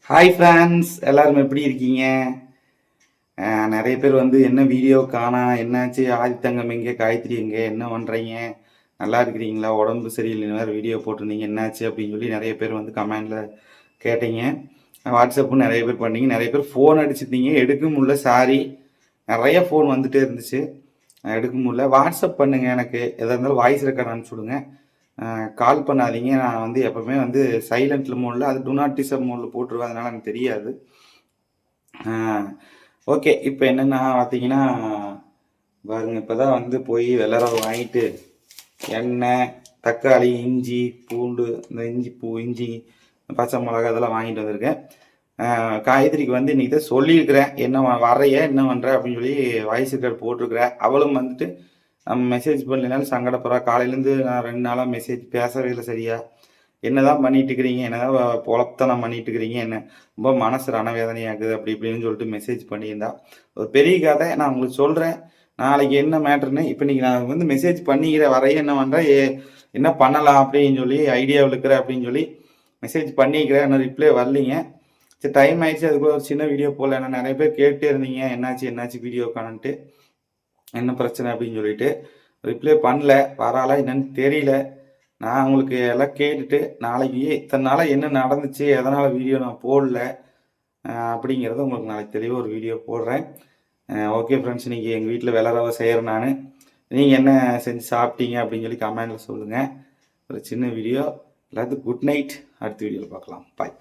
Hi friends, எல்லாரும் எப்படி இருக்கீங்க? நிறைய பேர் வந்து என்ன வீடியோ காணா, என்னாச்சு, ஆதித்தங்கம் எங்கே, காயத்ரி எங்கே, என்ன பண்ணுறீங்க, நல்லா இருக்கிறீங்களா, உடம்பு சரியில்லைன்னு வேறு வீடியோ போட்டிருந்தீங்க, என்னாச்சு அப்படின்னு சொல்லி நிறைய பேர் வந்து கமெண்டில் கேட்டீங்க. வாட்ஸ்அப்பும் நிறைய பேர் பண்ணீங்க, நிறைய பேர் ஃபோன் அடிச்சிருந்தீங்க, எடுக்க முடியல, சாரி. நிறைய ஃபோன் வந்துட்டே இருந்துச்சு, எடுக்க முடியல. வாட்ஸ்அப் பண்ணுங்க, எனக்கு எதாக இருந்தாலும் வாய்ஸ் ரெக்கார்ட் அனுப்பிச்சுடுங்க. கால் பண்ணாதீங்க. நான் வந்து எப்பவுமே வந்து சைலண்ட்ல மோடில், அது டு நாட் டிஸ்டர்ப் மோடில் போட்டுருவேன், அதனால எனக்கு தெரியாது. ஓகே, இப்போ என்னென்னா பார்த்தீங்கன்னா பாருங்க, இப்போ தான் வந்து போய் வெள்ளரவை வாங்கிட்டு எண்ணெய், தக்காளி, இஞ்சி, பூண்டு, இந்த இஞ்சி, பச்சை மிளகா இதெல்லாம் வாங்கிட்டு வந்திருக்கேன். காயத்ரிக்கு வந்து இன்றைக்கி தான் சொல்லியிருக்கிறேன், என்ன வரைய என்ன பண்ணுற அப்படின்னு சொல்லி வாய்ஸ் ரெக்கார்ட் போட்டிருக்கிறேன். அவளும் வந்துட்டு நம்ம மெசேஜ் பண்ணலைனாலும் சங்கடப்படுறா. காலையிலேருந்து நான் 2 நாளாக மெசேஜ் பேசவே இல்லை சரியா. என்னதான் பண்ணிட்டு இருக்கிறீங்க, என்னதான் பொழப்பத்தனம் பண்ணிட்டு இருக்கிறீங்க, என்ன ரொம்ப மனசு ரணவேதனையாக்குது அப்படி இப்படின்னு சொல்லிட்டு மெசேஜ் பண்ணியிருந்தா. ஒரு பெரிய கதை நான் உங்களுக்கு சொல்கிறேன். நாளைக்கு என்ன மேட்ருன்னு இப்போ நீங்கள் நான் வந்து மெசேஜ் பண்ணிக்கிற வரைய என்ன பண்ணுறேன், என்ன பண்ணலாம் அப்படின்னு சொல்லி ஐடியாவில் இருக்கிறேன் அப்படின்னு சொல்லி மெசேஜ் பண்ணிக்கிறேன். இன்னும் ரிப்ளை வரலிங்க. சரி, டைம் ஆயிடுச்சு, அதுக்குள்ள ஒரு சின்ன வீடியோ போடல. ஏன்னா நிறைய பேர் கேட்டே இருந்தீங்க, என்னாச்சு வீடியோ காணன்ட்டு, என்ன பிரச்சனை அப்படின்னு சொல்லிட்டு ரிப்ளை பண்ணல. வராளா என்னன்னு தெரியல. நான் உங்களுக்கு எல்லாம் கேட்டுட்டு நாளைக்கு இத்தனை நாளாக என்ன நடந்துச்சு, எதனால் வீடியோ நான் போடல அப்படிங்கிறத உங்களுக்கு நாளைக்கு தெளிவாக ஒரு வீடியோ போடுறேன். ஓகே ஃப்ரெண்ட்ஸ், இன்றைக்கி எங்கள் வீட்டில் வெள்ளரவை செய்கிறேன் நான். நீங்கள் என்ன செஞ்சு சாப்பிட்டீங்க அப்படின்னு சொல்லி கமெண்டில் சொல்லுங்கள். ஒரு சின்ன வீடியோ. எல்லாத்துக்கும் குட் நைட். அடுத்த வீடியோவில் பார்க்கலாம். பாய்.